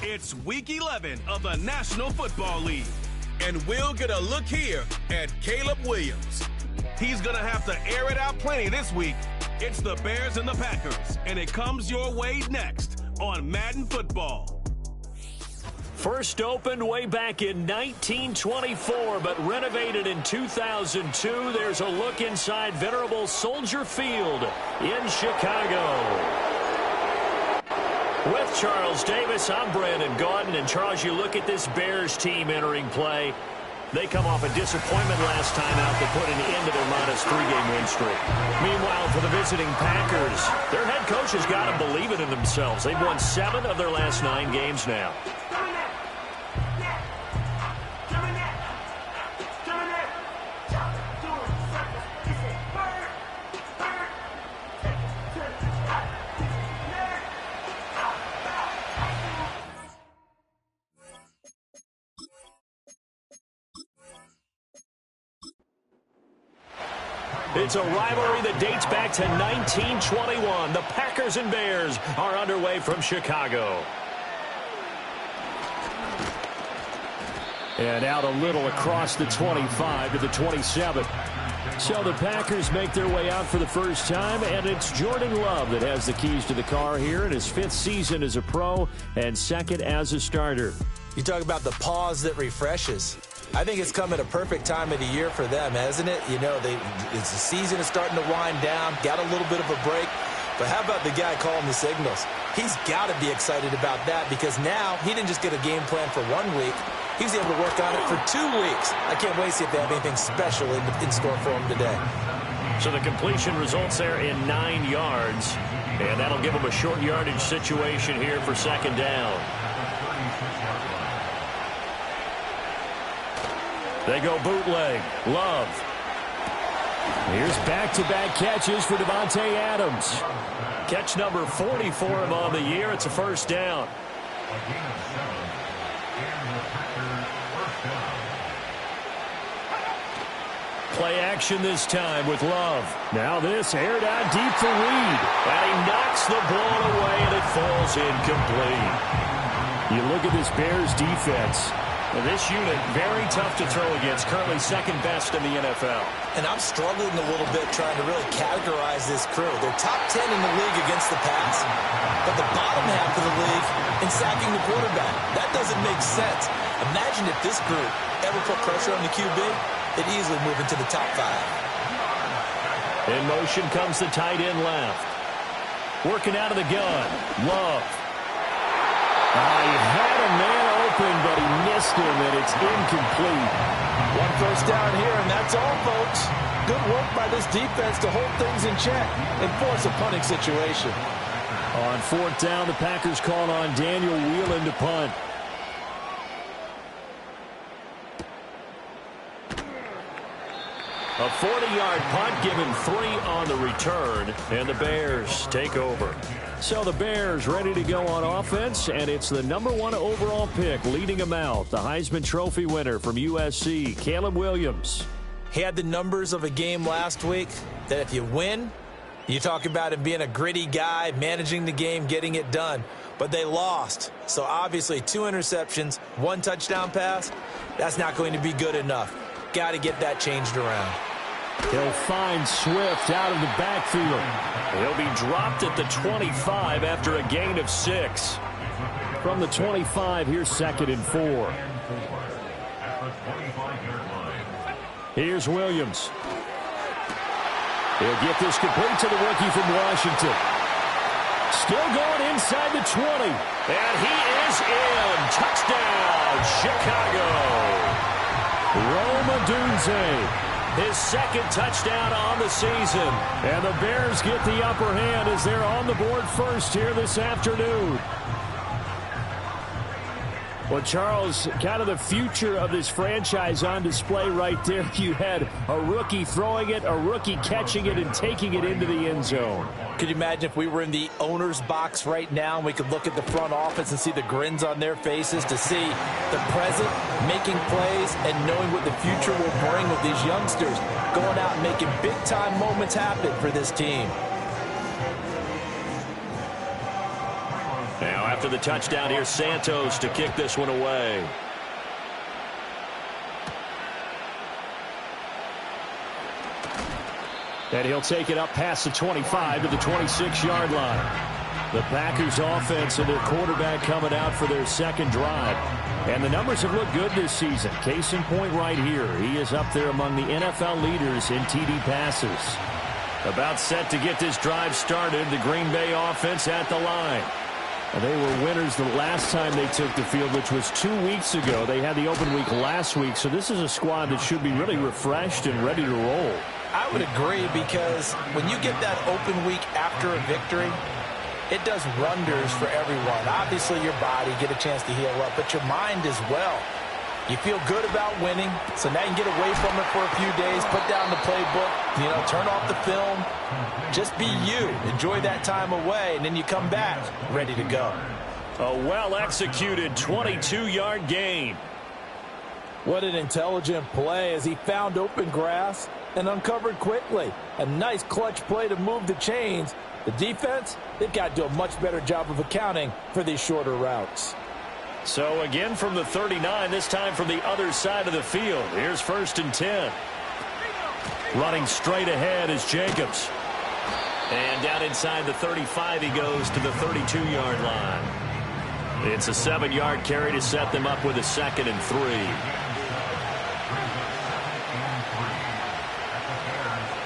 It's Week 11 of the National Football League. And we'll get a look here at Caleb Williams. He's going to have to air it out plenty this week. It's the Bears and the Packers, and it comes your way next on Madden Football. First opened way back in 1924, but renovated in 2002. There's a look inside venerable Soldier Field in Chicago. With Charles Davis, I'm Brandon Gaudin. And Charles, you look at this Bears team entering play. They come off a disappointment last time out that put an end to their -3-game win streak. Meanwhile, for the visiting Packers, their head coach has got to believe it in themselves. They've won 7 of their last 9 games now. It's a rivalry that dates back to 1921. The Packers and Bears are underway from Chicago. And out a little across the 25 to the 27. So the Packers make their way out for the first time, and it's Jordan Love that has the keys to the car here in his 5th season as a pro and 2nd as a starter. You talk about the pause that refreshes. I think it's come at a perfect time of the year for them, hasn't it? You know, the season is starting to wind down, got a little bit of a break. But how about the guy calling the signals? He's got to be excited about that because now he didn't just get a game plan for 1 week. He's able to work on it for 2 weeks. I can't wait to see if they have anything special in store for him today. So the completion results there in 9 yards. And that'll give him a short yardage situation here for 2nd down. They go bootleg. Love. Here's back-to-back catches for Davante Adams. Catch number 40 for him on the year. It's a 1st down. Play action this time with Love. Now this aired out deep for Reed. And he knocks the ball away, and it falls incomplete. You look at this Bears defense. This unit, very tough to throw against, currently 2nd best in the NFL. And I'm struggling a little bit trying to really categorize this crew. They're top 10 in the league against the pass, but the bottom half of the league in sacking the quarterback. That doesn't make sense. Imagine if this group ever put pressure on the QB, they'd easily move into the top 5. In motion comes the tight end left. Working out of the gun. Love. He had a man open, but he missed him, and it's incomplete. 1 first down here, and that's all, folks. Good work by this defense to hold things in check and force a punting situation. On 4th down, the Packers called on Daniel Whelan to punt. A 40-yard punt, given 3 on the return, and the Bears take over. So the Bears ready to go on offense, and it's the #1 overall pick leading them out, the Heisman Trophy winner from USC, Caleb Williams. He had the numbers of a game last week that if you win, you talk about him being a gritty guy, managing the game, getting it done. But they lost. So obviously 2 interceptions, 1 touchdown pass, that's not going to be good enough. Got to get that changed around. He'll find Swift out of the backfield. He'll be dropped at the 25 after a gain of 6. From the 25, here's 2nd and 4. Here's Williams. He'll get this complete to the rookie from Washington. Still going inside the 20. And he is in. Touchdown, Chicago. Rome Odunze. His 2nd touchdown on the season. And the Bears get the upper hand as they're on the board first here this afternoon. Well, Charles, kind of the future of this franchise on display right there. You had a rookie throwing it, a rookie catching it, and taking it into the end zone. Could you imagine if we were in the owner's box right now and we could look at the front office and see the grins on their faces, to see the present making plays and knowing what the future will bring with these youngsters going out and making big-time moments happen for this team. Now, After the touchdown, here's Santos to kick this one away. And he'll take it up past the 25 to the 26-yard line. The Packers offense and their quarterback coming out for their second drive. And the numbers have looked good this season. Case in point right here. He is up there among the NFL leaders in TD passes. About set to get this drive started. The Green Bay offense at the line. They were winners the last time they took the field, which was 2 weeks ago. They had the open week last week. So this is a squad that should be really refreshed and ready to roll. I would agree, because when you get that open week after a victory, it does wonders for everyone. Obviously, your body, get a chance to heal up, but your mind as well. You feel good about winning, so now you can get away from it for a few days, put down the playbook, turn off the film. Just be you. Enjoy that time away, and then you come back ready to go. A well-executed 22-yard gain. What an intelligent play as he found open grass and uncovered quickly. A nice clutch play to move the chains. The defense, they've got to do a much better job of accounting for these shorter routes. So again from the 39, this time from the other side of the field. Here's 1st and 10. Running straight ahead is Jacobs. And down inside the 35, he goes to the 32-yard line. It's a 7-yard carry to set them up with a 2nd and 3.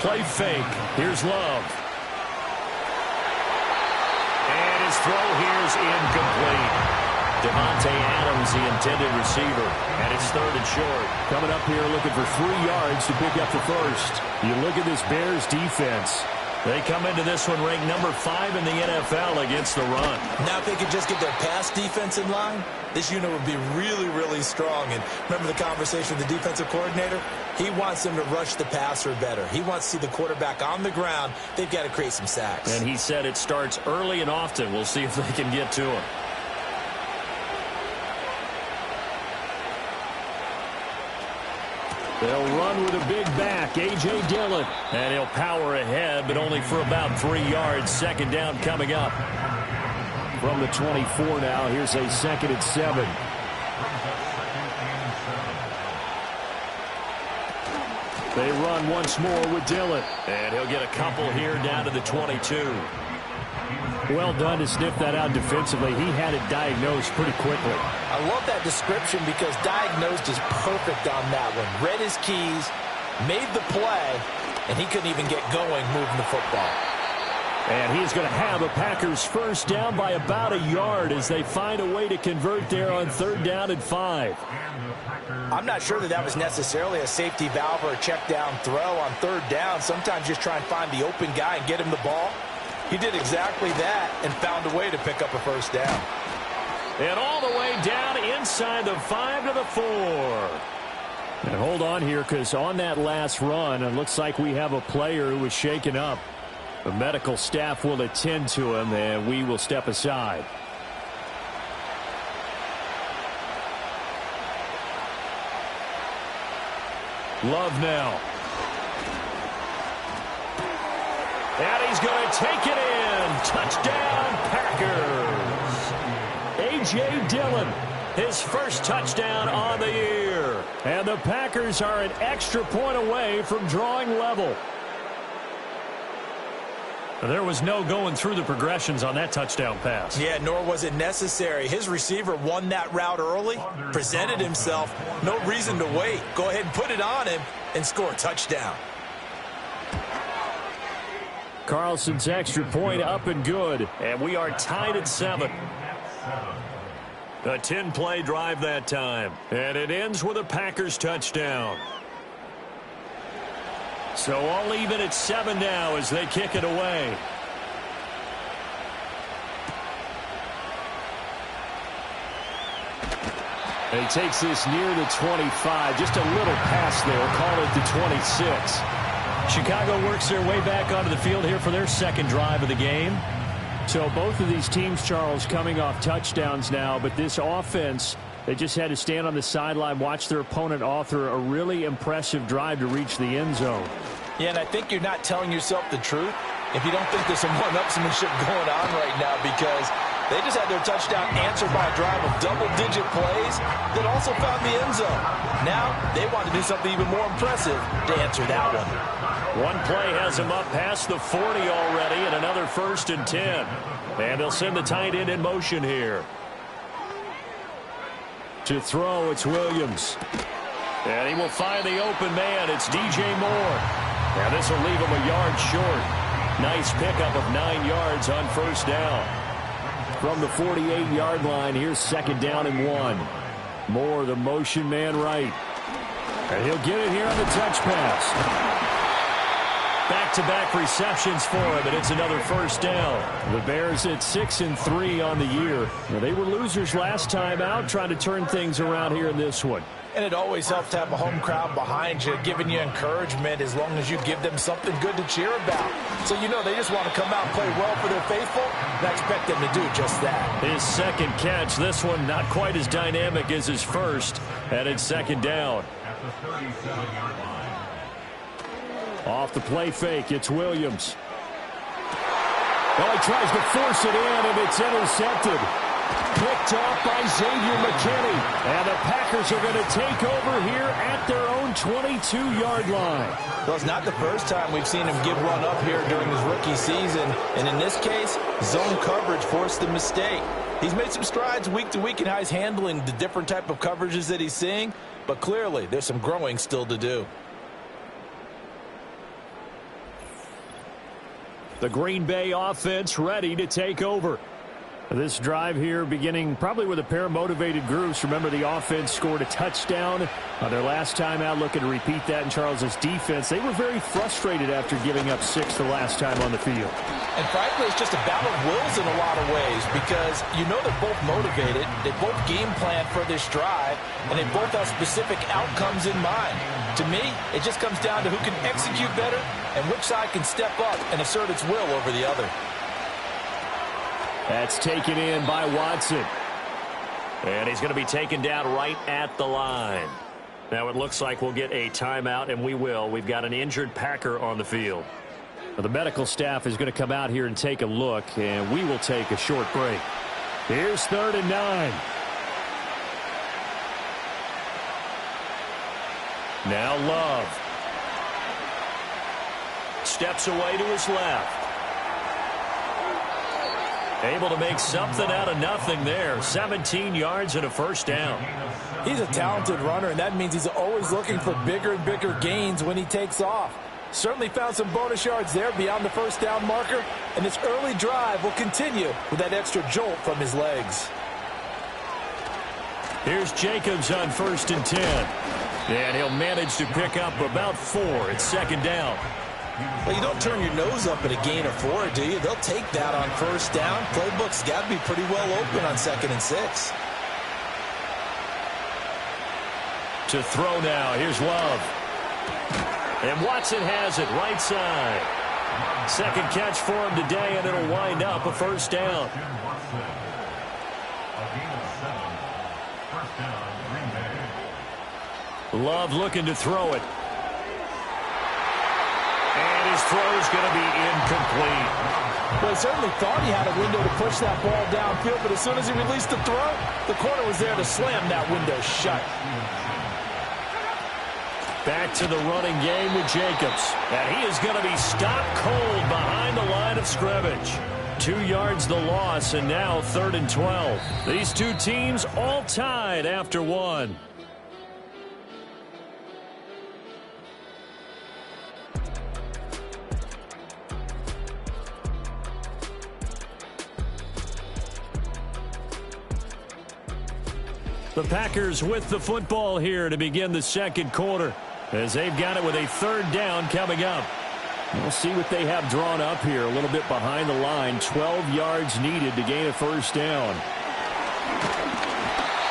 Play fake. Here's Love. And his throw here's incomplete. Devontae Adams, the intended receiver. And it's 3rd and short. Coming up here looking for 3 yards to pick up the first. You look at this Bears defense. They come into this one ranked number 5 in the NFL against the run. Now, if they could just get their pass defense in line, this unit would be really, really strong. And remember the conversation with the defensive coordinator? He wants them to rush the passer better. He wants to see the quarterback on the ground. They've got to create some sacks. And he said it starts early and often. We'll see if they can get to him. They'll run with a big back, A.J. Dillon. And he'll power ahead, but only for about 3 yards. 2nd down coming up. From the 24 now, here's a 2nd and 7. They run once more with Dillon. And he'll get a couple here down to the 22. Well done to sniff that out defensively. He had it diagnosed pretty quickly. I love that description because diagnosed is perfect on that one. Read his keys, made the play, and he couldn't even get going moving the football. And he's going to have a Packers first down by about a yard as they find a way to convert there on 3rd down and 5. I'm not sure that was necessarily a safety valve or a check down throw on 3rd down. Sometimes just try and find the open guy and get him the ball. He did exactly that and found a way to pick up a first down. And all the way down inside the 5 to the 4. And hold on here, because on that last run, it looks like we have a player who was shaken up. The medical staff will attend to him, and we will step aside. Love now. And he's going to take it in. Touchdown, Packers. A.J. Dillon, his first touchdown on the year. And the Packers are an extra point away from drawing level. There was no going through the progressions on that touchdown pass. Yeah, nor was it necessary. His receiver won that route early, presented himself. No reason to wait. Go ahead and put it on him and score a touchdown. Carlson's extra point up and good. And we are tied at 7. A 10-play drive that time. And it ends with a Packers touchdown. So all even at 7 now as they kick it away. And he takes this near the 25. Just a little pass there. Call it the 26. Chicago works their way back onto the field here for their second drive of the game. So both of these teams, Charles, coming off touchdowns now, but this offense, they just had to stand on the sideline, watch their opponent author a really impressive drive to reach the end zone. Yeah, and I think you're not telling yourself the truth if you don't think there's some one-upsmanship going on right now, because They just had their touchdown answered by a drive of double-digit plays that also found the end zone. Now they want to do something even more impressive to answer that one. One play has him up past the 40 already, and another 1st and 10. And they'll send the tight end in motion here. To throw, it's Williams. And he will find the open man. It's DJ Moore. And this will leave him a yard short. Nice pickup of 9 yards on 1st down. From the 48-yard line, here's 2nd down and 1. Moore, the motion man right. And he'll get it here on the touch pass. Back-to-back receptions for him, and it's another 1st down. The Bears at 6-3 on the year. Now, they were losers last time out, trying to turn things around here in this one. And it always helps to have a home crowd behind you, giving you encouragement as long as you give them something good to cheer about. So you know they just want to come out and play well for their faithful, and I expect them to do just that. His 2nd catch, this one not quite as dynamic as his 1st, and it's 2nd down. Off the play fake, it's Williams. Well, he tries to force it in, and it's intercepted. Picked off by Xavier McKinney. And the Packers are going to take over here at their own 22-yard line. Well, it's not the first time we've seen him give run up here during his rookie season. And in this case, zone coverage forced the mistake. He's made some strides week to week in how he's handling the different type of coverages that he's seeing. But clearly, there's some growing still to do. The Green Bay offense ready to take over. This drive here beginning probably with a pair of motivated groups. Remember, the offense scored a touchdown their last time out, looking to repeat that in Charles's defense. They were very frustrated after giving up 6 the last time on the field. And frankly, it's just a battle of wills in a lot of ways because you know they're both motivated. They both game plan for this drive, and they both have specific outcomes in mind. To me, it just comes down to who can execute better and which side can step up and assert its will over the other. That's taken in by Watson. And he's going to be taken down right at the line. Now it looks like we'll get a timeout, and we will. We've got an injured Packer on the field. Well, the medical staff is going to come out here and take a look, and we will take a short break. Here's 3rd and 9. Now Love. Steps away to his left. Able to make something out of nothing there. 17 yards and a 1st down. He's a talented runner, and that means he's always looking for bigger and bigger gains when he takes off. Certainly found some bonus yards there beyond the 1st down marker, and this early drive will continue with that extra jolt from his legs. Here's Jacobs on 1st and 10. And he'll manage to pick up about 4. It's 2nd down. Well, you don't turn your nose up at a gain of 4, do you? They'll take that on 1st down. Playbook's got to be pretty well open on 2nd and 6. To throw now. Here's Love. And Watson has it right side. 2nd catch for him today, and it'll wind up a 1st down. Love looking to throw it. And his throw's going to be incomplete. Well, he certainly thought he had a window to push that ball downfield, but as soon as he released the throw, the corner was there to slam that window shut. Back to the running game with Jacobs. And he is going to be stopped cold behind the line of scrimmage. 2 yards the loss, and now 3rd and 12. These two teams all tied after 1. The Packers with the football here to begin the 2nd quarter, as they've got it with a 3rd down coming up. We'll see what they have drawn up here a little bit behind the line. 12 yards needed to gain a 1st down.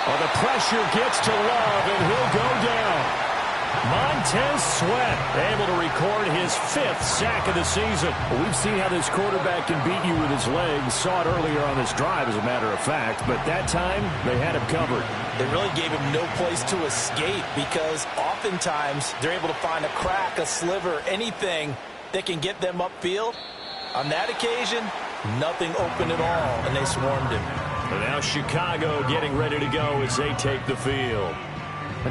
Oh, the pressure gets to Love, and he'll go down. Montez Sweat able to record his 5th sack of the season. Well, we've seen how this quarterback can beat you with his legs. Saw it earlier on this drive, as a matter of fact. But that time, they had him covered. They really gave him no place to escape because oftentimes they're able to find a crack, a sliver, anything that can get them upfield. On that occasion, Nothing open at all, and they swarmed him. And now Chicago getting ready to go as they take the field.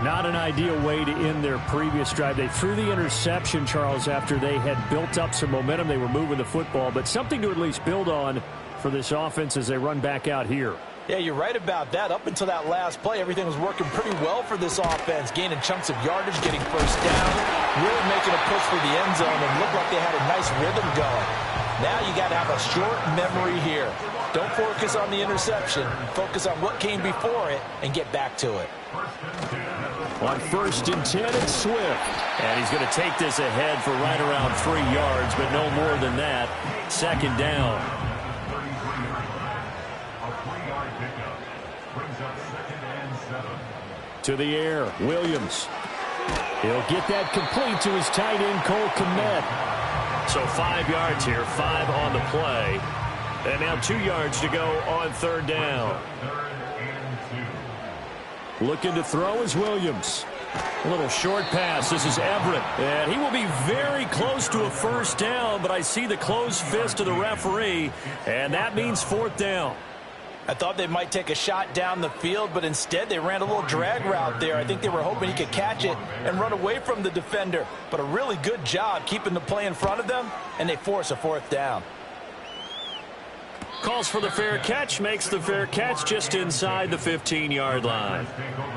Not an ideal way to end their previous drive. They threw the interception, Charles, after they had built up some momentum. They were moving the football, but something to at least build on for this offense as they run back out here. Yeah, you're right about that. Up until that last play, everything was working pretty well for this offense, gaining chunks of yardage, getting first down, really making a push for the end zone, and looked like they had a nice rhythm going. Now you got to have a short memory here. Don't focus on the interception. Focus on what came before it and get back to it. On 1st and 10, it's Swift. And he's going to take this ahead for right around 3 yards, but no more than that. 2nd down. To the air, Williams. He'll get that complete to his tight end, Cole Kmet. So 5 yards here, 5 on the play. And now 2 yards to go on 3rd down. Looking to throw is Williams. A little short pass. This is Everett. And he will be very close to a first down, but I see the closed fist of the referee, and that means 4th down. I thought they might take a shot down the field, but instead they ran a little drag route there. I think they were hoping he could catch it and run away from the defender. But a really good job keeping the play in front of them, and they force a 4th down. Calls for the fair catch, makes the fair catch just inside the 15-yard line.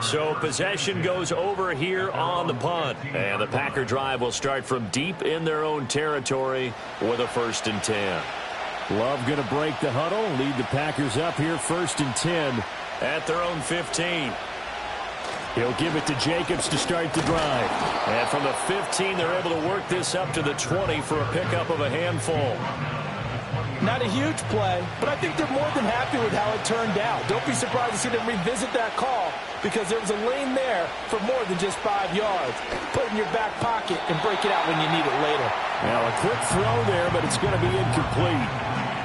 So possession goes over here on the punt. And the Packer drive will start from deep in their own territory with a 1st and 10. Love going to break the huddle, lead the Packers up here 1st and 10 at their own 15. He'll give it to Jacobs to start the drive. And from the 15, they're able to work this up to the 20 for a pickup of a handful. Not a huge play, but I think they're more than happy with how it turned out. Don't be surprised to see them revisit that call because there was a lane there for more than just 5 yards. Put it in your back pocket and break it out when you need it later. Now a quick throw there, but it's going to be incomplete.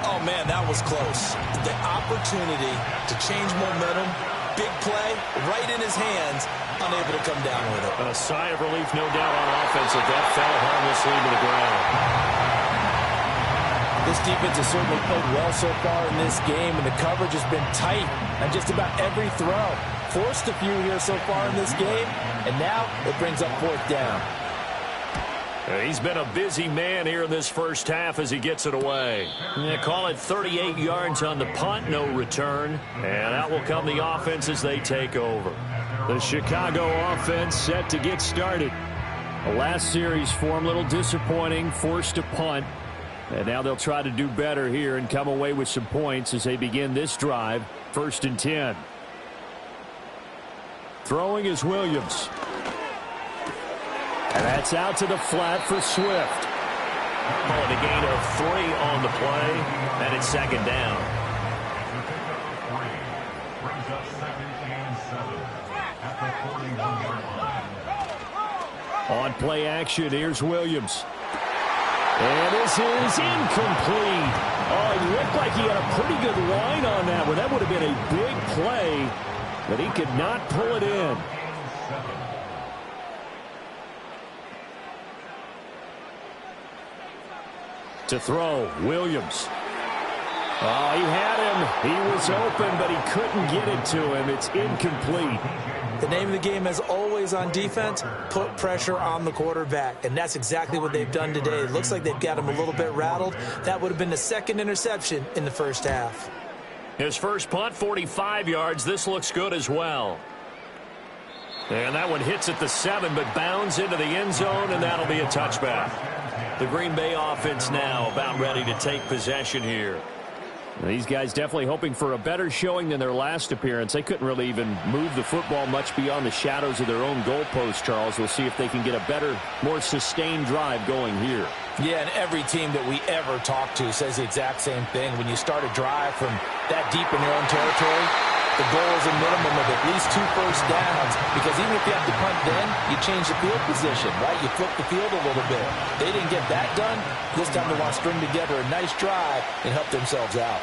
Oh, man, that was close. The opportunity to change momentum, big play, right in his hands, unable to come down with it. A sigh of relief, no doubt, on offense that fell harmlessly to the ground. This defense has certainly played well so far in this game, and the coverage has been tight on just about every throw. Forced a few here so far in this game, and now it brings up 4th down. He's been a busy man here in this first half as he gets it away. Call it 38 yards on the punt, no return. And out will come the offense as they take over. The Chicago offense set to get started. The last series for him, a little disappointing, forced a punt. And now they'll try to do better here and come away with some points as they begin this drive, 1st and 10. Throwing is Williams. And that's out to the flat for Swift. Call it a gain of 3 on the play, and it's 2nd down. On play action, here's Williams. And this is incomplete. Oh, it looked like he had a pretty good line on that one. That would have been a big play, but he could not pull it in. To throw, Williams. Oh, he had him. He was open, but he couldn't get it to him. It's incomplete. The name of the game, as always on defense, put pressure on the quarterback. And that's exactly what they've done today. It looks like they've got him a little bit rattled. That would have been the 2nd interception in the first half. His first punt, 45 yards. This looks good as well. And that one hits at the 7, but bounds into the end zone, and that'll be a touchback. The Green Bay offense now about ready to take possession here. These guys definitely hoping for a better showing than their last appearance. They couldn't really even move the football much beyond the shadows of their own goalpost, Charles. We'll see if they can get a better, more sustained drive going here. Yeah, and every team that we ever talk to says the exact same thing. When you start a drive from that deep in your own territory, the goal is a minimum of at least 2 first downs, because even if you have to punt then, you change the field position, right? You flip the field a little bit. They didn't get that done. This time they want to string together a nice drive and help themselves out.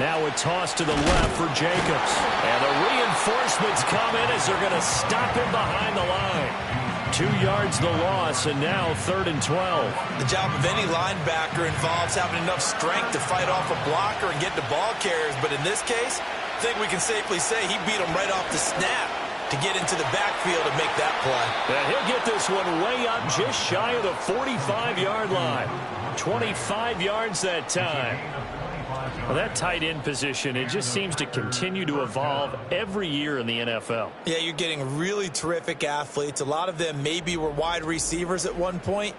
Now a toss to the left for Jacobs. And the reinforcements come in as they're going to stop him behind the line. 2 yards the loss, and now 3rd and 12. The job of any linebacker involves having enough strength to fight off a blocker and get the ball carriers. But in this case, I think we can safely say he beat him right off the snap to get into the backfield and make that play. And he'll get this one way up just shy of the 45-yard line. 25 yards that time. Well, that tight end position, it just seems to continue to evolve every year in the NFL. Yeah, you're getting really terrific athletes. A lot of them maybe were wide receivers at one point.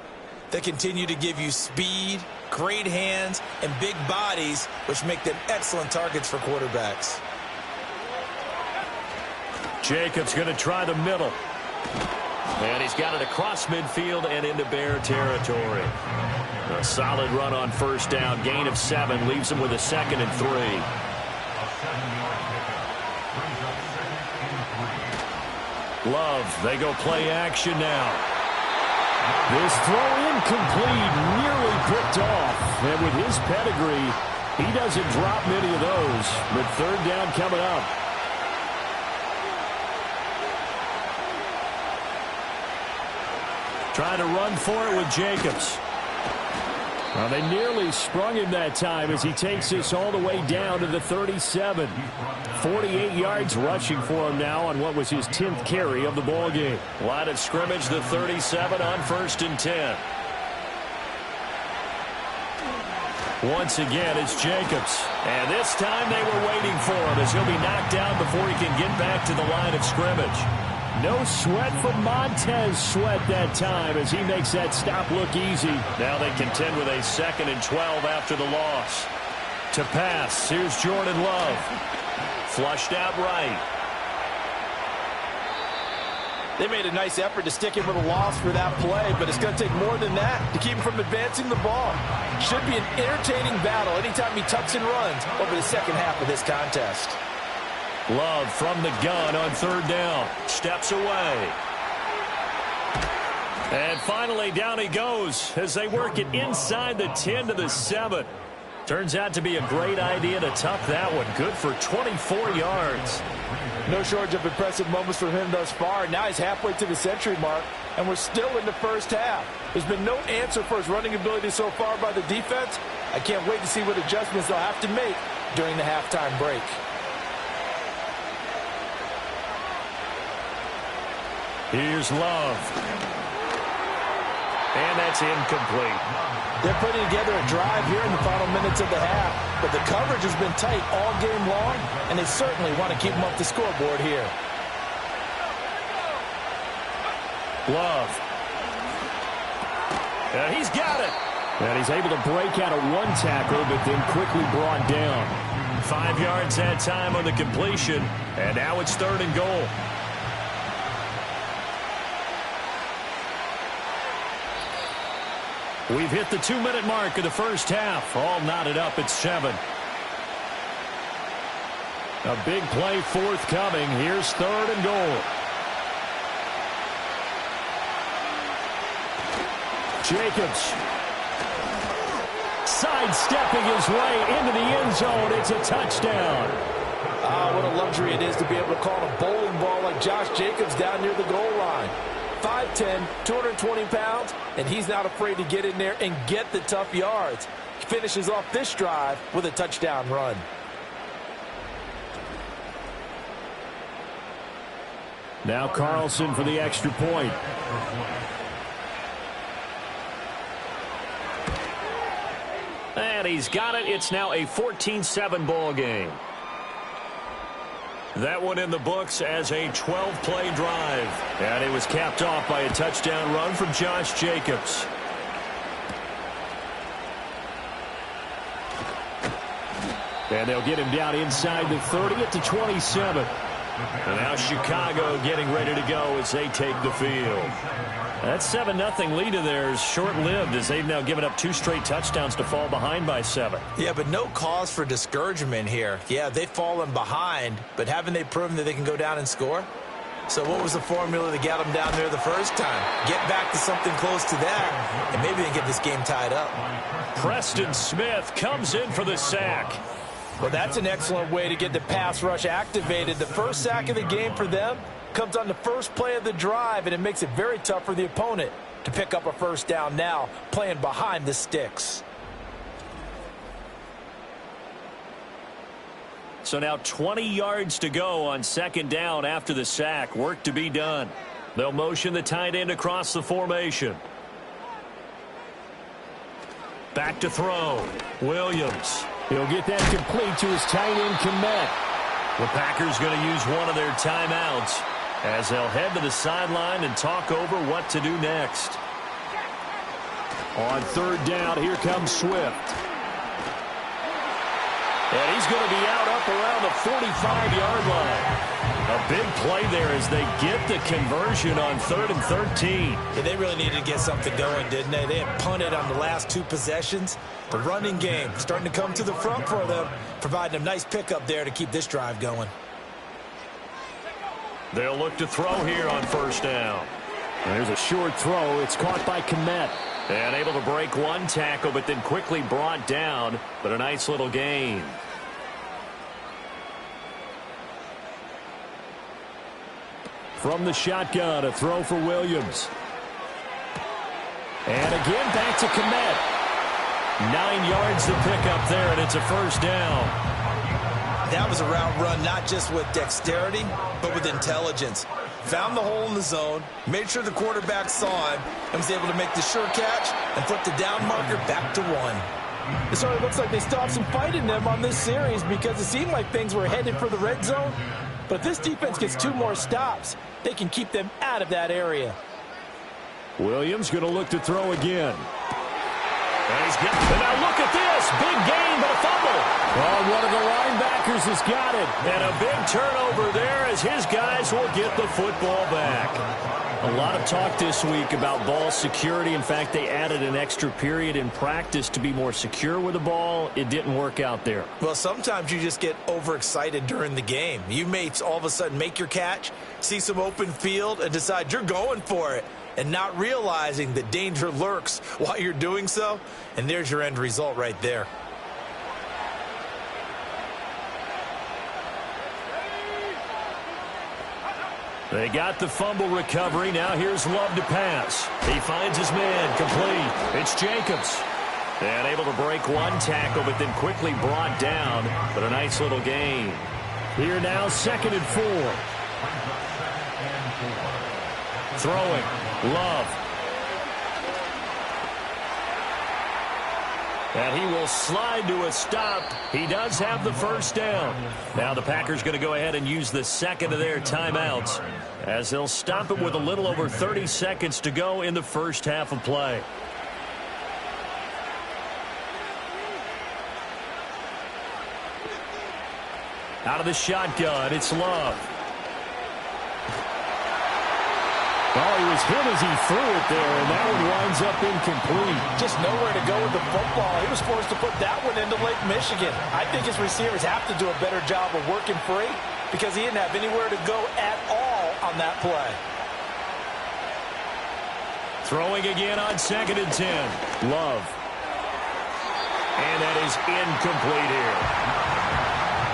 They continue to give you speed, great hands, and big bodies, which make them excellent targets for quarterbacks. Jacobs going to try the middle. And he's got it across midfield and into Bear territory. A solid run on 1st down. Gain of 7 leaves him with a 2nd and 3. Love, they go play action now. This throw incomplete, nearly picked off. And with his pedigree, he doesn't drop many of those. But 3rd down coming up. Trying to run for it with Jacobs. Well, they nearly sprung him that time as he takes this all the way down to the 37. 48 yards rushing for him now on what was his 10th carry of the ball game. Line of scrimmage, the 37 on 1st and 10. Once again, it's Jacobs. And this time they were waiting for him as he'll be knocked down before he can get back to the line of scrimmage. No sweat from Montez Sweat that time as he makes that stop look easy. Now they contend with a 2nd and 12 after the loss. To pass, here's Jordan Love. Flushed out right. They made a nice effort to stick him with a loss for that play, but it's going to take more than that to keep him from advancing the ball. Should be an entertaining battle anytime he tucks and runs over the second half of this contest. Love from the gun on 3rd down. Steps away. And finally down he goes as they work it inside the 10 to the 7. Turns out to be a great idea to tuck that one. Good for 24 yards. No shortage of impressive moments for him thus far. Now he's halfway to the century mark, and we're still in the first half. There's been no answer for his running ability so far by the defense. I can't wait to see what adjustments they'll have to make during the halftime break. Here's Love. And that's incomplete. They're putting together a drive here in the final minutes of the half, but the coverage has been tight all game long, and they certainly want to keep them off the scoreboard here. Love. And he's got it. And he's able to break out of one tackle, but then quickly brought down. 5 yards that time on the completion, and now it's 3rd and goal. We've hit the 2-minute mark of the first half. All knotted up at 7. A big play forthcoming. Here's 3rd and goal. Jacobs sidestepping his way into the end zone. It's a touchdown. What a luxury it is to be able to call a bowling ball like Josh Jacobs down near the goal line. 5'10", 220 pounds, and he's not afraid to get in there and get the tough yards. He finishes off this drive with a touchdown run. Now Carlson for the extra point. And he's got it. It's now a 14-7 ball game. That one in the books as a 12-play drive. And it was capped off by a touchdown run from Josh Jacobs. And they'll get him down inside the 30 at the 27. And now Chicago getting ready to go as they take the field. That 7-0 lead of theirs short-lived as they've now given up 2 straight touchdowns to fall behind by 7. Yeah, but no cause for discouragement here. Yeah, they've fallen behind, but haven't they proven that they can go down and score? So what was the formula that got them down there the first time? Get back to something close to that, and maybe they can get this game tied up. Preston Smith comes in for the sack. Well, that's an excellent way to get the pass rush activated. The first sack of the game for them, comes on the first play of the drive, and it makes it very tough for the opponent to pick up a first down now, playing behind the sticks. So now 20 yards to go on second down after the sack. Work to be done. They'll motion the tight end across the formation. Back to throw. Williams. He'll get that complete to his tight end, Kmet. The Packers going to use one of their timeouts as they'll head to the sideline and talk over what to do next. On third down, here comes Swift. And he's going to be out up around the 45-yard line. A big play there as they get the conversion on 3rd and 13. Yeah, they really needed to get something going, didn't they? They had punted on the last two possessions. The running game starting to come to the front for them, providing a nice pickup there to keep this drive going. They'll look to throw here on first down. There's a short throw. It's caught by Kmet. And able to break one tackle, but then quickly brought down. But a nice little gain. From the shotgun, a throw for Williams. And again, back to Kmet. 9 yards to pick up there, and it's a first down. That was a route run, not just with dexterity, but with intelligence. Found the hole in the zone, made sure the quarterback saw him, and was able to make the sure catch and put the down marker back to 1. It sort of looks like they stopped some fight in them on this series because it seemed like things were headed for the red zone. But if this defense gets 2 more stops, they can keep them out of that area. Williams going to look to throw again. And he's getting, and now look at this. Big gain, but a fumble. Oh, one of the linebackers has got it. And a big turnover there as his guys will get the football back. A lot of talk this week about ball security. In fact, they added an extra period in practice to be more secure with the ball. It didn't work out there. Well, sometimes you just get overexcited during the game. You may all of a sudden make your catch, see some open field, and decide you're going for it, and not realizing that danger lurks while you're doing so. And there's your end result right there. They got the fumble recovery. Now here's Love to pass. He finds his man complete. It's Jacobs. And able to break one tackle, but then quickly brought down. But a nice little gain. Here now, 2nd and 4. Throwing. Love. And he will slide to a stop. He does have the first down. Now the Packers going to go ahead and use the second of their timeouts as they'll stop him with a little over 30 seconds to go in the first half of play. Out of the shotgun, it's Love. Oh, he was hit as he threw it there, and that one winds up incomplete. Just nowhere to go with the football. He was forced to put that one into Lake Michigan. I think his receivers have to do a better job of working free because he didn't have anywhere to go at all on that play. Throwing again on 2nd and 10. Love. And that is incomplete here.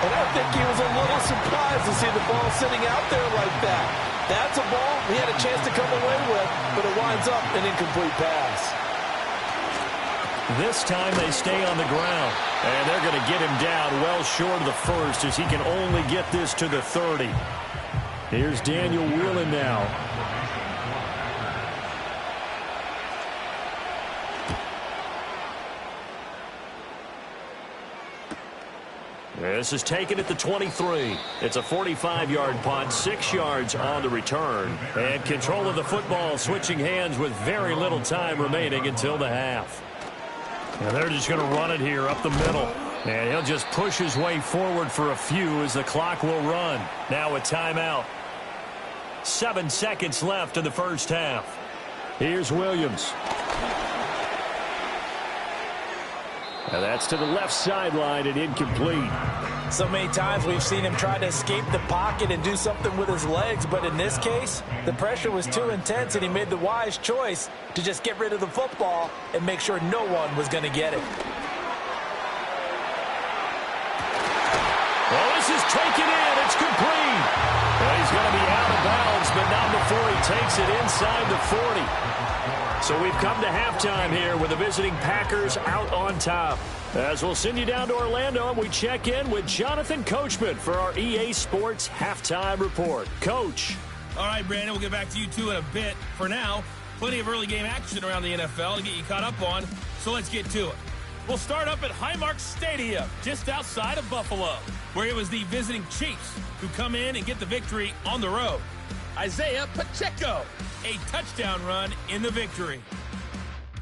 And I think he was a little surprised to see the ball sitting out there like that. That's a ball he had a chance to come away with, but it winds up an incomplete pass. This time they stay on the ground, and they're going to get him down well short of the first as he can only get this to the 30. Here's Daniel Whelan now. This is taken at the 23. It's a 45-yard punt, 6 yards on the return. And control of the football switching hands with very little time remaining until the half. And they're just going to run it here up the middle. And he'll just push his way forward for a few as the clock will run. Now a timeout. 7 seconds left in the first half. Here's Williams. And that's to the left sideline and incomplete. So many times we've seen him try to escape the pocket and do something with his legs, but in this case, the pressure was too intense and he made the wise choice to just get rid of the football and make sure no one was going to get it. Well, this is taken in. It's complete. And he's going to be out of bounds takes it inside the 40. So we've come to halftime here with the visiting Packers out on top. As we'll send you down to Orlando, and we check in with Jonathan Coachman for our EA Sports Halftime Report. Coach. All right, Brandon, we'll get back to you two in a bit. For now, plenty of early game action around the NFL to get you caught up on, so let's get to it. We'll start up at Highmark Stadium, just outside of Buffalo, where it was the visiting Chiefs who come in and get the victory on the road. Isaiah Pacheco, a touchdown run in the victory.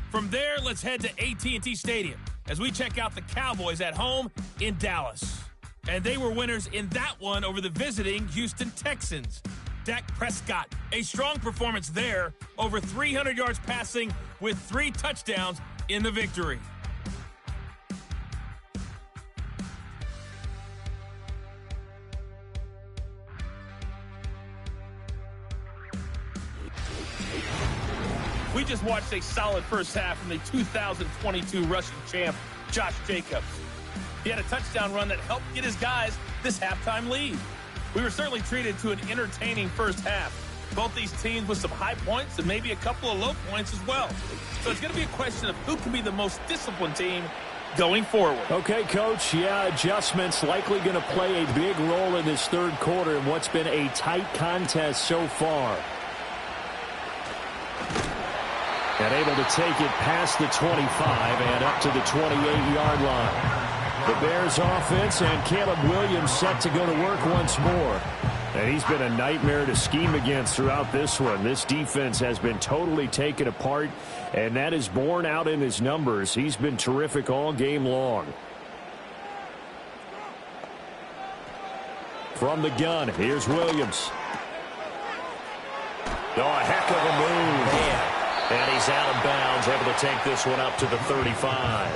From there, let's head to AT&T Stadium as we check out the Cowboys at home in Dallas. And they were winners in that one over the visiting Houston Texans. Dak Prescott, a strong performance there, over 300 yards passing with 3 touchdowns in the victory. We just watched a solid first half from the 2022 rushing champ, Josh Jacobs. He had a touchdown run that helped get his guys this halftime lead. We were certainly treated to an entertaining first half. Both these teams with some high points and maybe a couple of low points as well. So it's going to be a question of who can be the most disciplined team going forward. Okay, Coach. Yeah, adjustments likely going to play a big role in this third quarter in what's been a tight contest so far. And able to take it past the 25 and up to the 28-yard line. The Bears offense and Caleb Williams set to go to work once more. And he's been a nightmare to scheme against throughout this one. This defense has been totally taken apart, and that is borne out in his numbers. He's been terrific all game long. From the gun, here's Williams. Oh, a heck of a move. Man. And he's out of bounds, able to take this one up to the 35.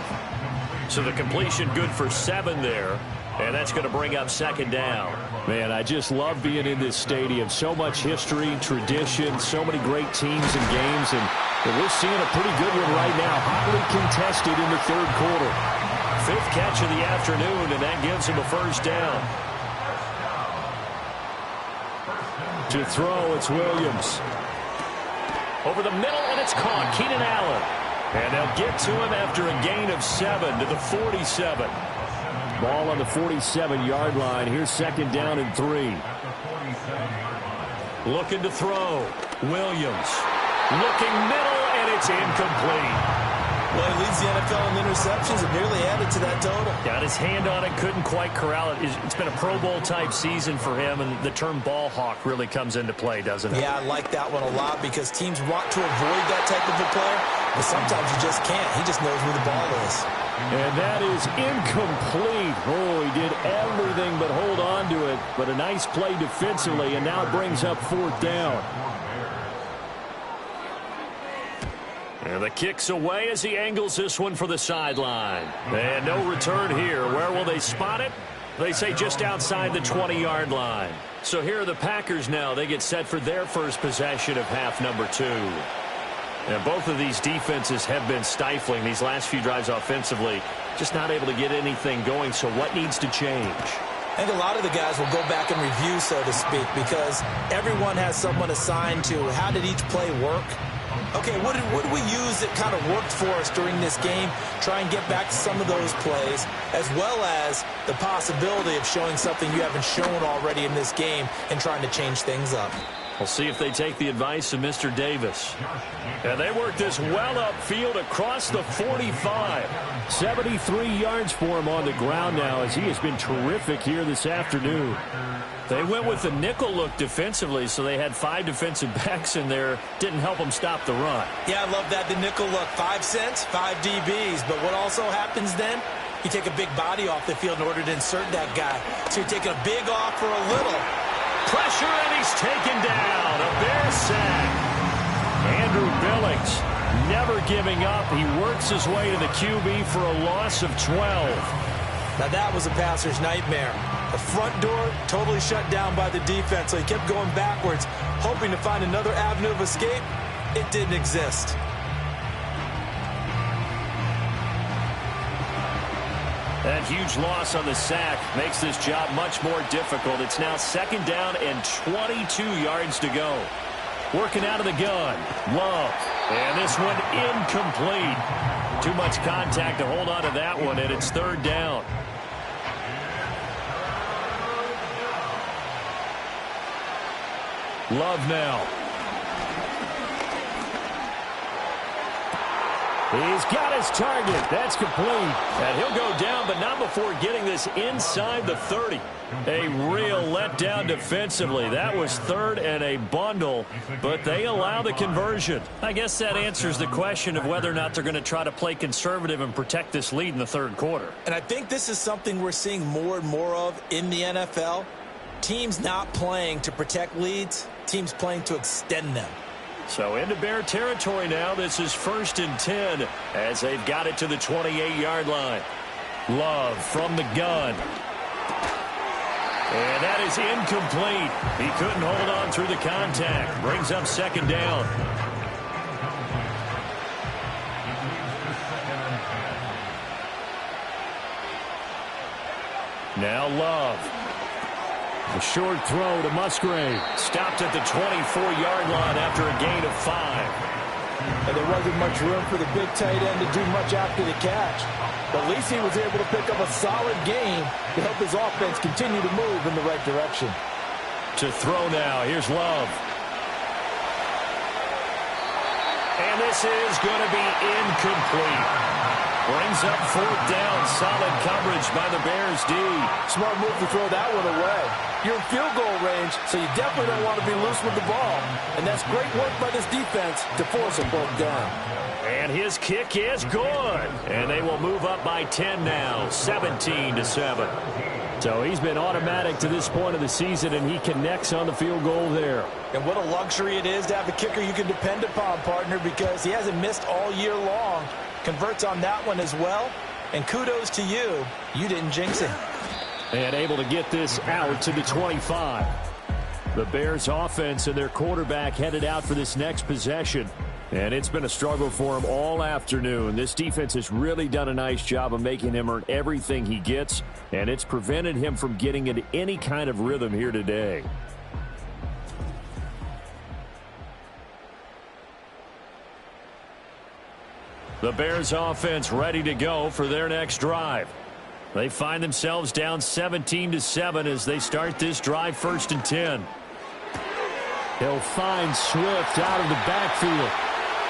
So the completion good for 7 there, and that's going to bring up second down. Man, I just love being in this stadium. So much history, tradition, so many great teams and games, and we're seeing a pretty good one right now. Hotly contested in the third quarter. 5th catch of the afternoon, and that gives him a first down. To throw, it's Williams. Over the middle, and it's caught. Keenan Allen. And they'll get to him after a gain of 7 to the 47. Ball on the 47-yard line. Here's second down and 3. Looking to throw. Williams. Looking middle, and it's incomplete. Well, he leads the NFL in interceptions and nearly added to that total. Got his hand on it, couldn't quite corral it. It's been a Pro Bowl-type season for him, and the term ball hawk really comes into play, doesn't it? Yeah, I like that one a lot because teams want to avoid that type of a player, but sometimes you just can't. He just knows where the ball is. And that is incomplete. Oh, he did everything but hold on to it, but a nice play defensively, and now it brings up 4th down. And the kick's away as he angles this one for the sideline. And no return here. Where will they spot it? They say just outside the 20-yard line. So here are the Packers now. They get set for their first possession of half number 2. And both of these defenses have been stifling these last few drives offensively. Just not able to get anything going. So what needs to change? I think a lot of the guys will go back and review, so to speak, because everyone has someone assigned to how did each play work. Okay, what did we use that kind of worked for us during this game? Try and get back to some of those plays, as well as the possibility of showing something you haven't shown already in this game and trying to change things up. We'll see if they take the advice of Mr. Davis. And they work this well upfield across the 45. 73 yards for him on the ground now as he has been terrific here this afternoon. They went with the nickel look defensively, so they had 5 defensive backs in there. Didn't help them stop the run. Yeah, I love that, the nickel look. 5 cents, 5 DBs. But what also happens then? You take a big body off the field in order to insert that guy. So you're taking a big off for a little. Pressure, and he's taken down. A Bear sack. Andrew Billings never giving up. He works his way to the QB for a loss of 12. Now that was a passer's nightmare. The front door totally shut down by the defense, so he kept going backwards, hoping to find another avenue of escape. It didn't exist. That huge loss on the sack makes this job much more difficult. It's now second down and 22 yards to go. Working out of the gun. Love. And this one incomplete. Too much contact to hold on to that one, and it's third down. Love now. He's got his target. That's complete. And he'll go down, but not before getting this inside the 30. A real letdown defensively. That was third and a bundle, but they allow the conversion. I guess that answers the question of whether or not they're going to try to play conservative and protect this lead in the third quarter. And I think this is something we're seeing more and more of in the NFL. Teams not playing to protect leads, teams playing to extend them. So into Bear territory now. This is 1st and 10 as they've got it to the 28-yard line. Love from the gun. And that is incomplete. He couldn't hold on through the contact. Brings up second down. Now Love. A short throw to Musgrave. Stopped at the 24-yard line after a gain of 5. And there wasn't much room for the big tight end to do much after the catch. But at least he was able to pick up a solid gain to help his offense continue to move in the right direction. To throw now. Here's Love. And this is going to be incomplete. Brings up fourth down. Solid coverage by the Bears D. Smart move to throw that one away. You're in field goal range, so you definitely don't want to be loose with the ball. And that's great work by this defense to force a fourth down. And his kick is good. And they will move up by 10 now, 17-7. So he's been automatic to this point of the season, and he connects on the field goal there. And what a luxury it is to have a kicker you can depend upon, partner, because he hasn't missed all year long. Converts on that one as well. And kudos to you. You didn't jinx him. And able to get this out to the 25. The Bears offense and their quarterback headed out for this next possession. And it's been a struggle for him all afternoon. This defense has really done a nice job of making him earn everything he gets. And it's prevented him from getting into any kind of rhythm here today. The Bears offense ready to go for their next drive. They find themselves down 17-7 as they start this drive 1st and 10. He'll find Swift out of the backfield.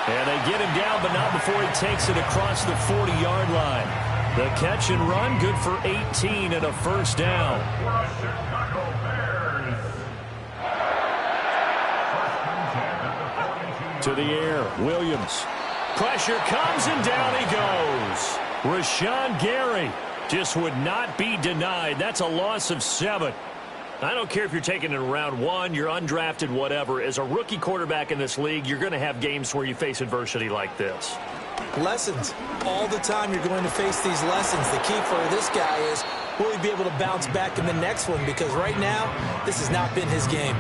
And they get him down, but not before he takes it across the 40-yard line. The catch and run, good for 18 and a first down. To the air, Williams. Pressure comes and down he goes. Rashawn Gary just would not be denied. That's a loss of 7. I don't care if you're taking it in round 1, you're undrafted, whatever. As a rookie quarterback in this league, you're going to have games where you face adversity like this. Lessons. All the time you're going to face these lessons. The key for this guy is, will he be able to bounce back in the next one? Because right now, this has not been his game.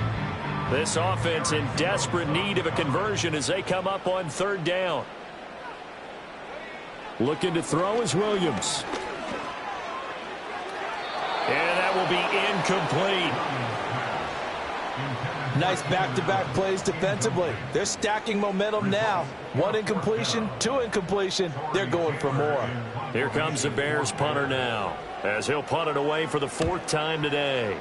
This offense in desperate need of a conversion as they come up on 3rd down. Looking to throw is Williams. And that will be incomplete. Nice back-to-back plays defensively. They're stacking momentum now. 1 incompletion, 2 incompletion. They're going for more. Here comes the Bears punter now, as he'll punt it away for the 4th time today.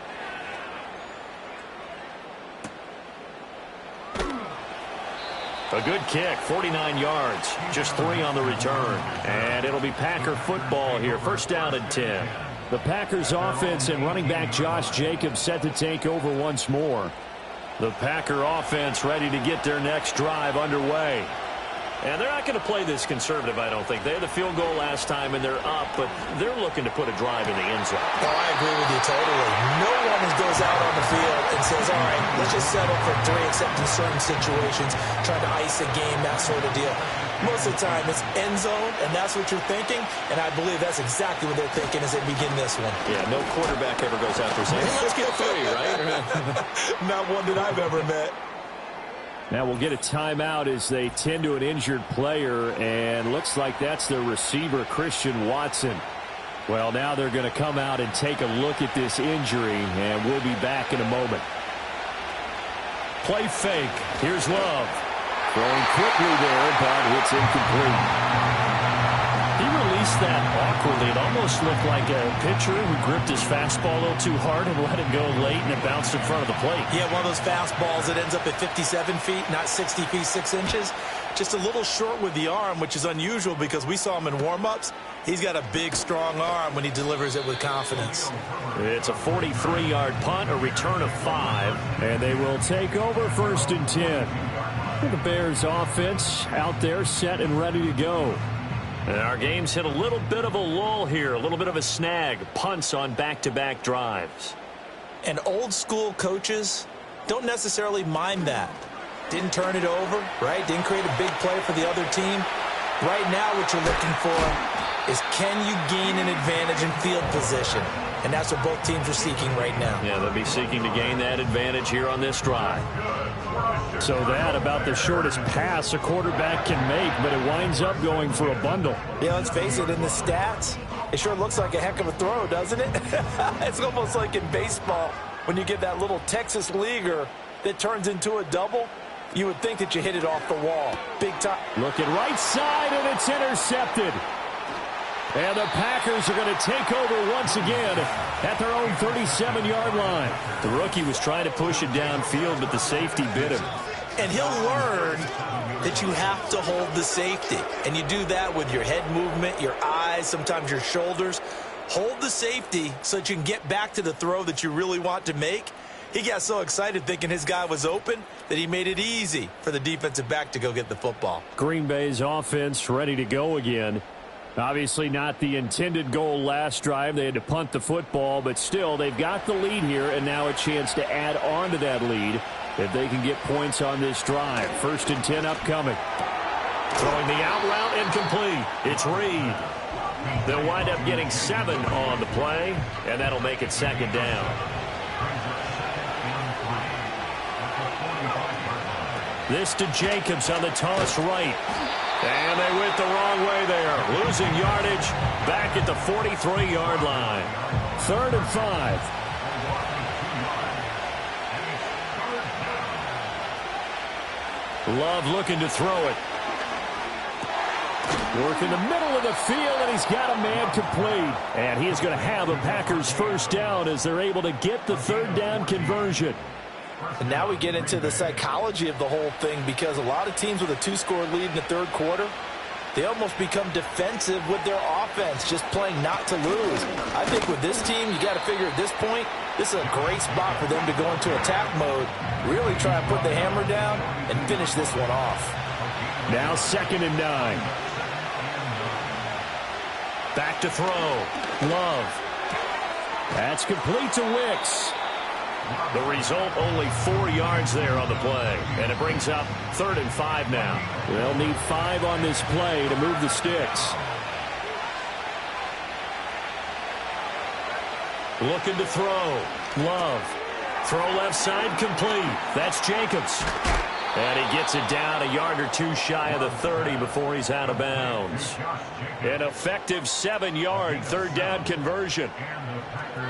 A good kick, 49 yards, just 3 on the return. And it'll be Packer football here, 1st down and 10. The Packers offense and running back Josh Jacobs set to take over once more. The Packer offense ready to get their next drive underway. And they're not going to play this conservative, I don't think. They had the field goal last time, and they're up, but they're looking to put a drive in the end zone. Oh, I agree with you totally. No one goes out on the field and says, all right, let's just settle for 3, except in certain situations, trying to ice a game, that sort of deal. Most of the time, it's end zone, and that's what you're thinking, and I believe that's exactly what they're thinking as they begin this one. Yeah, no quarterback ever goes out there saying, hey, let's get 3, right? Not one that I've ever met. Now we'll get a timeout as they tend to an injured player, and looks like that's their receiver, Christian Watson. Well, now they're going to come out and take a look at this injury, and we'll be back in a moment. Play fake. Here's Love. Throwing quickly there, but it's incomplete. He released that awkwardly. It almost looked like a pitcher who gripped his fastball a little too hard and let it go late, and it bounced in front of the plate. Yeah, one of those fastballs that ends up at 57 feet, not 60 feet, 6 inches. Just a little short with the arm, which is unusual because we saw him in warm-ups. He's got a big, strong arm when he delivers it with confidence. It's a 43-yard punt, a return of 5, and they will take over 1st and 10. The Bears offense out there set and ready to go. And our game's hit a little bit of a lull here, a little bit of a snag. Punts on back-to-back drives. And old-school coaches don't necessarily mind that. Didn't turn it over, right? Didn't create a big play for the other team. Right now what you're looking for is can you gain an advantage in field position? And that's what both teams are seeking right now. Yeah, they'll be seeking to gain that advantage here on this drive. So that about the shortest pass a quarterback can make, but it winds up going for a bundle. Yeah, let's face it, in the stats, it sure looks like a heck of a throw, doesn't it? It's almost like in baseball when you get that little Texas leaguer that turns into a double. You would think that you hit it off the wall. Big time. Looking right side, and it's intercepted. And the Packers are going to take over once again at their own 37-yard line. The rookie was trying to push it downfield, but the safety bit him. And he'll learn that you have to hold the safety. And you do that with your head movement, your eyes, sometimes your shoulders. Hold the safety so that you can get back to the throw that you really want to make. He got so excited thinking his guy was open that he made it easy for the defensive back to go get the football. Green Bay's offense ready to go again. Obviously not the intended goal last drive. They had to punt the football, but still they've got the lead here, and now a chance to add on to that lead if they can get points on this drive. 1st and 10 upcoming. Throwing the out route incomplete. It's Reed. They'll wind up getting 7 on the play, and that'll make it 2nd down. This to Jacobs on the toss right. And they went the wrong way there. Losing yardage back at the 43-yard line. 3rd and 5. Love looking to throw it. Work in the middle of the field, and he's got a man complete. And he is going to have a Packers 1st down as they're able to get the 3rd down conversion. And now we get into the psychology of the whole thing, because a lot of teams with a 2-score lead in the 3rd quarter, they almost become defensive with their offense, just playing not to lose. I think with this team, you got to figure at this point, this is a great spot for them to go into attack mode, really try and put the hammer down and finish this one off. Now 2nd and 9. Back to throw. Love. That's complete to Wicks. The result, only 4 yards there on the play. And it brings up 3rd and 5 now. They'll need 5 on this play to move the sticks. Looking to throw. Love. Throw left side complete. That's Jacobs. And he gets it down a yard or 2 shy of the 30 before he's out of bounds. An effective 7-yard 3rd down conversion.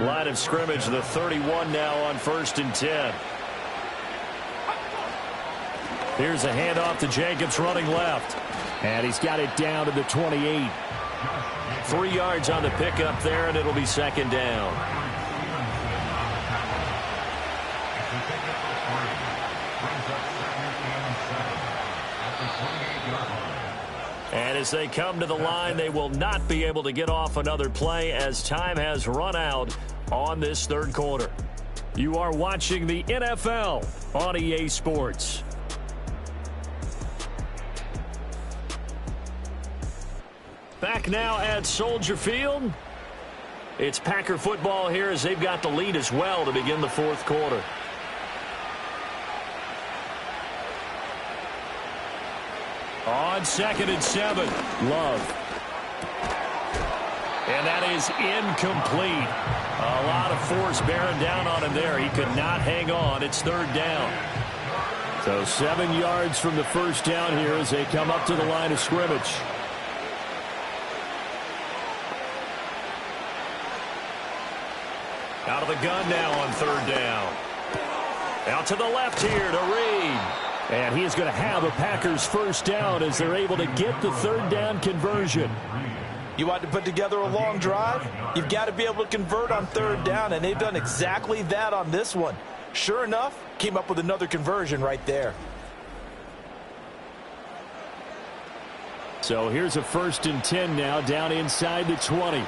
Line of scrimmage, the 31 now on 1st and 10. Here's a handoff to Jacobs running left. And he's got it down to the 28. 3 yards on the pickup there, and it'll be 2nd down. And as they come to the line, they will not be able to get off another play as time has run out on this 3rd quarter. You are watching the NFL on EA Sports. Back now at Soldier Field. It's Packer football here as they've got the lead as well to begin the 4th quarter. On 2nd and 7, Love. And that is incomplete. A lot of force bearing down on him there. He could not hang on. It's 3rd down. So 7 yards from the 1st down here as they come up to the line of scrimmage. Out of the gun now on 3rd down. Out to the left here to Reed. And he is going to have a Packers first down as they're able to get the third down conversion. You want to put together a long drive? You've got to be able to convert on third down, and they've done exactly that on this one. Sure enough, came up with another conversion right there. So here's a 1st and 10 now, down inside the 20.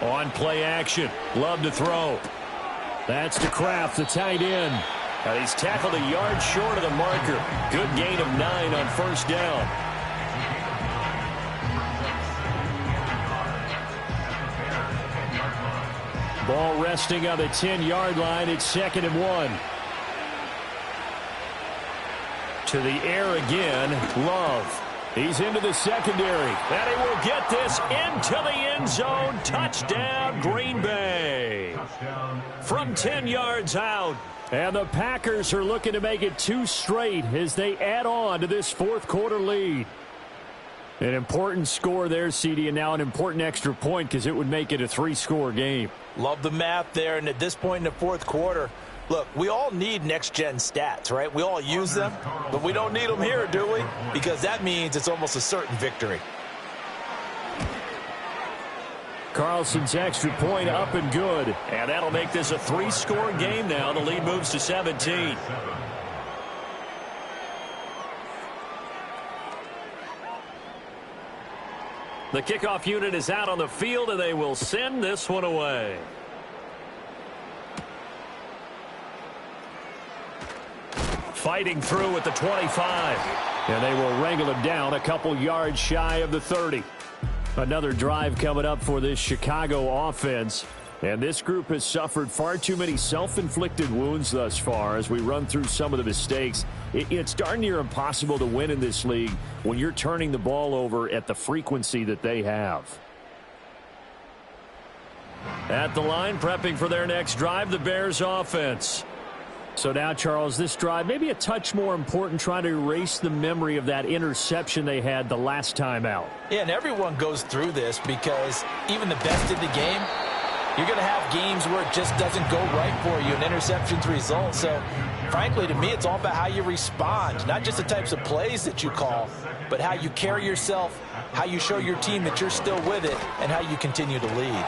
On play action. Love to throw. That's to Kraft, the tight end. Now he's tackled a yard short of the marker. Good gain of 9 on first down. Ball resting on the 10-yard line. It's 2nd and 1. To the air again, Love. He's into the secondary. And he will get this into the end zone. Touchdown, Green Bay. From 10 yards out. And the Packers are looking to make it 2 straight as they add on to this fourth-quarter lead. An important score there, CD, and now an important extra point because it would make it a 3-score game. Love the math there, and at this point in the fourth quarter, look, we all need next-gen stats, right? We all use them, but we don't need them here, do we? Because that means it's almost a certain victory. Carlson's extra point up and good. And that'll make this a 3-score game now. The lead moves to 17. The kickoff unit is out on the field, and they will send this one away. Fighting through at the 25. And they will wrangle him down a couple yards shy of the 30. Another drive coming up for this Chicago offense. And this group has suffered far too many self-inflicted wounds thus far as we run through some of the mistakes. It's darn near impossible to win in this league when you're turning the ball over at the frequency that they have. At the line, prepping for their next drive, the Bears offense. So now, Charles, this drive maybe a touch more important, trying to erase the memory of that interception they had the last time out. Yeah, and everyone goes through this because even the best in the game, you're going to have games where it just doesn't go right for you and interceptions result. So, frankly, to me, it's all about how you respond, not just the types of plays that you call, but how you carry yourself, how you show your team that you're still with it, and how you continue to lead.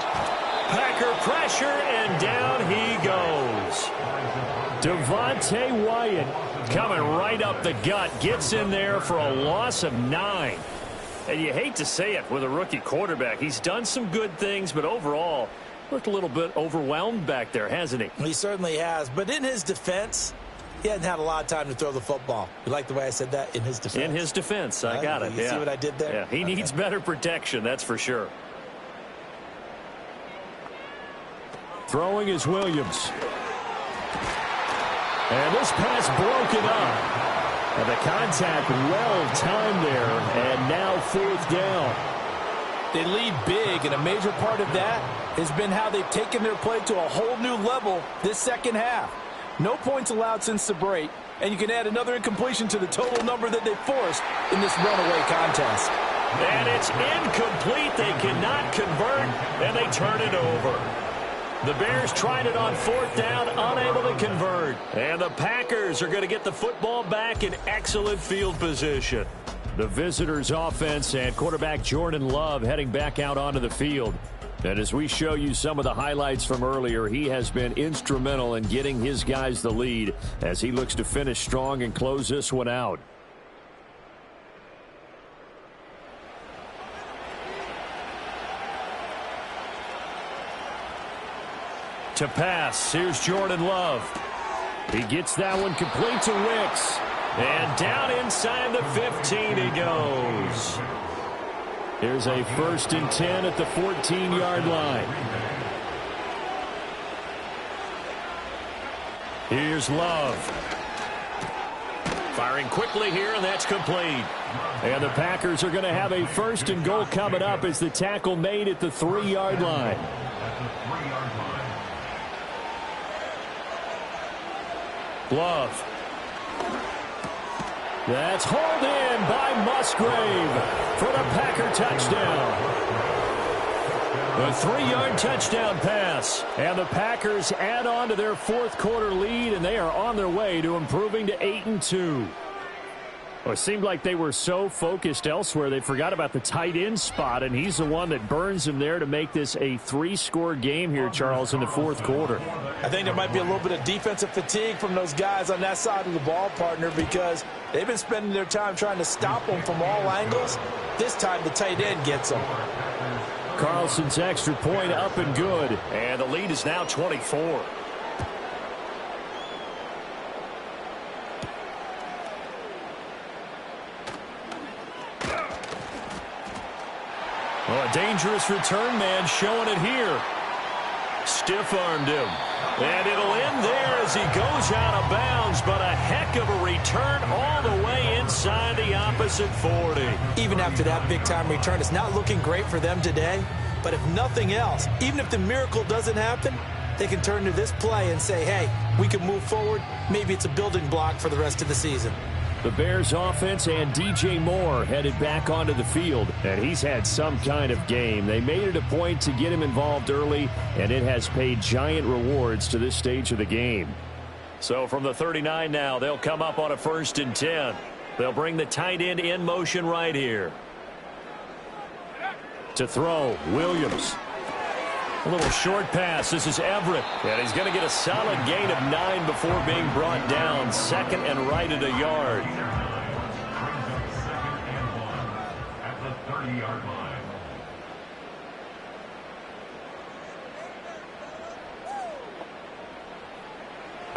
Packer pressure, and down he goes. Devontae Wyatt coming right up the gut, gets in there for a loss of 9. And you hate to say it with a rookie quarterback. He's done some good things, but overall, looked a little bit overwhelmed back there, hasn't he? He certainly has, but in his defense, he hasn't had a lot of time to throw the football. You like the way I said that? In his defense? In his defense, I got it. You see what I did there? Yeah, he needs better protection, that's for sure. Throwing is Williams. And this pass broken up. And the contact well-timed there, and now 4th down. They lead big, and a major part of that has been how they've taken their play to a whole new level this second half. No points allowed since the break, and you can add another incompletion to the total number that they forced in this runaway contest. And it's incomplete. They cannot convert, and they turn it over. The Bears tried it on 4th down, unable to convert. And the Packers are going to get the football back in excellent field position. The visitors' offense and quarterback Jordan Love heading back out onto the field. And as we show you some of the highlights from earlier, he has been instrumental in getting his guys the lead as he looks to finish strong and close this one out. To pass, here's Jordan Love. He gets that one complete to Wicks. And down inside the 15 he goes. Here's a 1st and 10 at the 14-yard line. Here's Love. Firing quickly here, and that's complete. And the Packers are going to have a 1st and goal coming up as the tackle made at the 3-yard line. Love. That's hauled in by Musgrave for the Packer touchdown. A 3-yard touchdown pass. And the Packers add on to their fourth quarter lead, and they are on their way to improving to 8-2. Well, it seemed like they were so focused elsewhere, they forgot about the tight end spot, and he's the one that burns them there to make this a 3-score game here, Charles, in the fourth quarter. I think there might be a little bit of defensive fatigue from those guys on that side of the ball, partner, because they've been spending their time trying to stop them from all angles. This time the tight end gets them. Carlson's extra point up and good, and the lead is now 24. Well, a dangerous return man showing it here. Stiff-armed him. And it'll end there as he goes out of bounds, but a heck of a return all the way inside the opposite 40. Even after that big-time return, it's not looking great for them today. But if nothing else, even if the miracle doesn't happen, they can turn to this play and say, hey, we can move forward. Maybe it's a building block for the rest of the season. The Bears offense and DJ Moore headed back onto the field, and he's had some kind of game. They made it a point to get him involved early, and it has paid giant rewards to this stage of the game. So from the 39 now, they'll come up on a 1st and 10. They'll bring the tight end in motion right here. To throw, Williams. A little short pass. This is Everett. And he's going to get a solid gain of 9 before being brought down. 2nd and right at a yard. At the 30-yard line.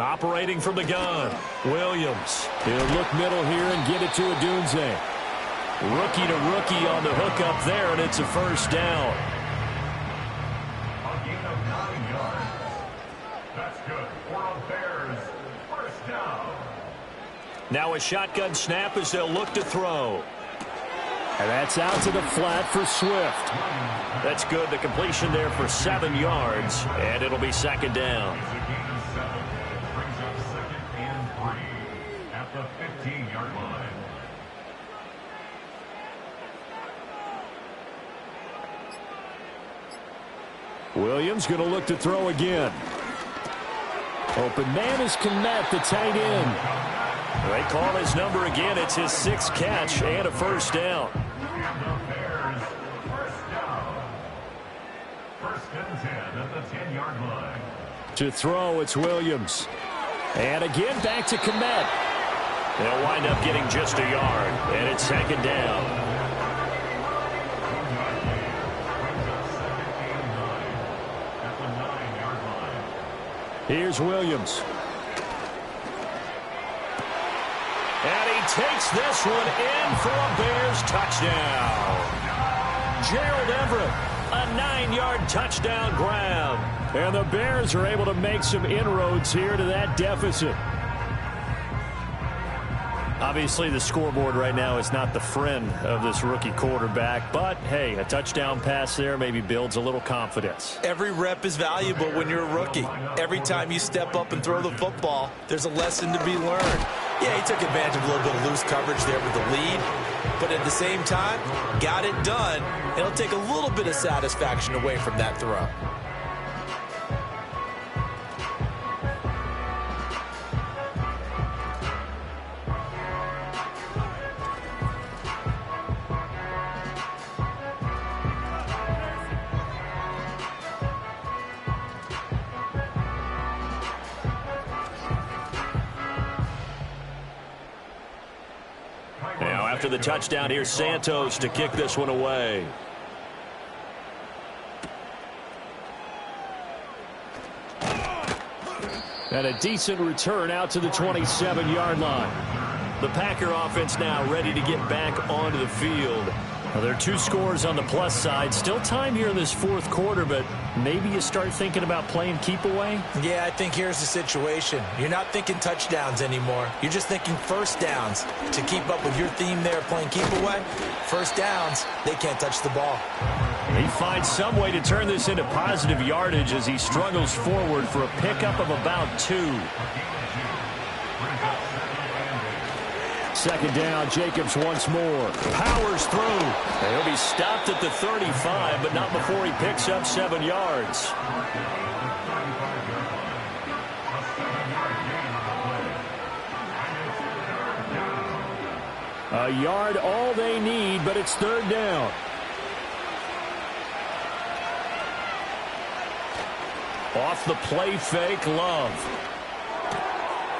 Operating from the gun, Williams. He'll look middle here and get it to Odunze. Rookie to rookie on the hook up there, and it's a 1st down. Now a shotgun snap as they'll look to throw. And that's out to the flat for Swift. That's good. The completion there for 7 yards, and it'll be 2nd down. Brings up 2nd and 3 at the 15-yard line. Williams going to look to throw again. Open man is Kmet, the tight end. They call his number again. It's his 6th catch and a 1st down. And the Bears, 1st down. 1st and 10 at the 10-yard line. To throw, it's Williams. And again, back to Kmet. They'll wind up getting just a yard, and it's 2nd down. Here's Williams. And he takes this one in for a Bears touchdown. Gerald Everett, a 9-yard touchdown grab. And the Bears are able to make some inroads here to that deficit. Obviously, the scoreboard right now is not the friend of this rookie quarterback. But, hey, a touchdown pass there maybe builds a little confidence. Every rep is valuable when you're a rookie. Every time you step up and throw the football, there's a lesson to be learned. Yeah, he took advantage of a little bit of loose coverage there with the lead. But at the same time, got it done. It'll take a little bit of satisfaction away from that throw. After the touchdown, here's Santos to kick this one away. And a decent return out to the 27-yard line. The Packer offense now ready to get back onto the field. Well, there are 2 scores on the plus side. Still time here in this fourth quarter, but maybe you start thinking about playing keep away? Yeah, I think here's the situation. You're not thinking touchdowns anymore. You're just thinking 1st downs. To keep up with your theme there, playing keep away, 1st downs, they can't touch the ball. He finds some way to turn this into positive yardage as he struggles forward for a pickup of about 2. Second down, Jacobs once more. Powers through. And he'll be stopped at the 35, but not before he picks up 7 yards. A yard all they need, but it's third down. Off the play fake, Love.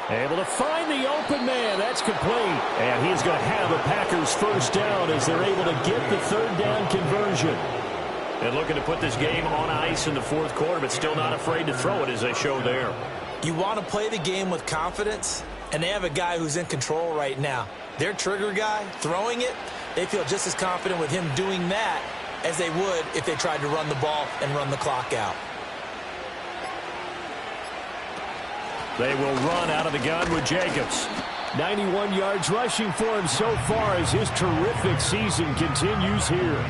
Able to find the open man. That's complete. And he's going to have a Packers first down as they're able to get the third down conversion. And looking to put this game on ice in the fourth quarter, but still not afraid to throw it as they show there. You want to play the game with confidence, and they have a guy who's in control right now. Their trigger guy, throwing it, they feel just as confident with him doing that as they would if they tried to run the ball and run the clock out. They will run out of the gun with Jacobs. 91 yards rushing for him so far as his terrific season continues here.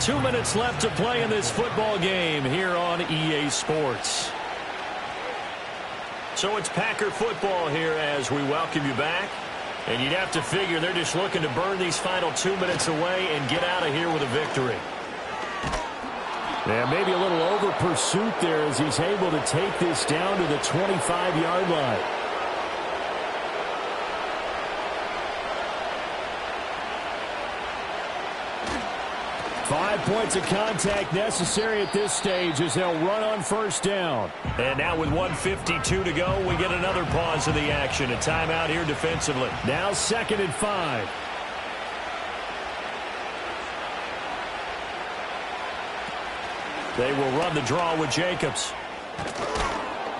2 minutes left to play in this football game here on EA Sports. So it's Packer football here as we welcome you back. And you'd have to figure they're just looking to burn these final 2 minutes away and get out of here with a victory. Yeah, maybe a little over pursuit there as he's able to take this down to the 25-yard line. Five points of contact necessary at this stage as they'll run on first down. And now with 1:52 to go, we get another pause of the action. A timeout here defensively. Now 2nd and 5. They will run the draw with Jacobs.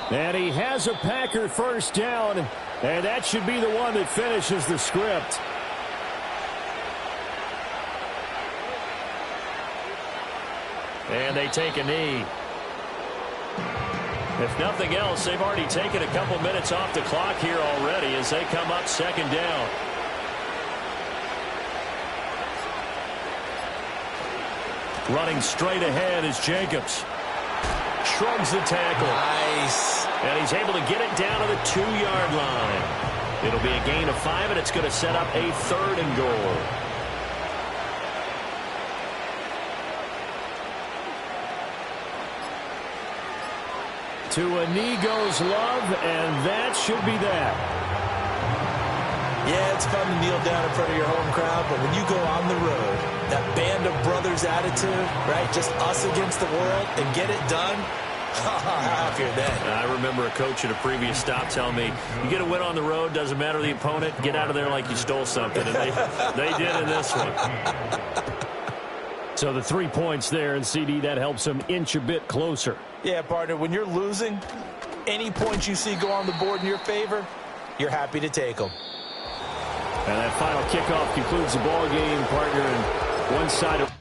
And he has a Packer first down, and that should be the one that finishes the script. And they take a knee. If nothing else, they've already taken a couple minutes off the clock here already as they come up 2nd down. Running straight ahead is Jacobs. Shrugs the tackle. Nice. And he's able to get it down to the 2-yard line. It'll be a gain of 5, and it's going to set up a 3rd and goal. To a knee goes Love, and that should be that. Yeah, it's fun to kneel down in front of your home crowd, but when you go on the road, that band of brothers attitude, right, just us against the world, and get it done, how happy are they? I remember a coach at a previous stop telling me, you get a win on the road, doesn't matter the opponent, get out of there like you stole something, and they did in this one. So the 3 points there, and CD, that helps them inch a bit closer. Yeah, partner, when you're losing, any points you see go on the board in your favor, you're happy to take them. And that final kickoff concludes the ball game, partner, and one side of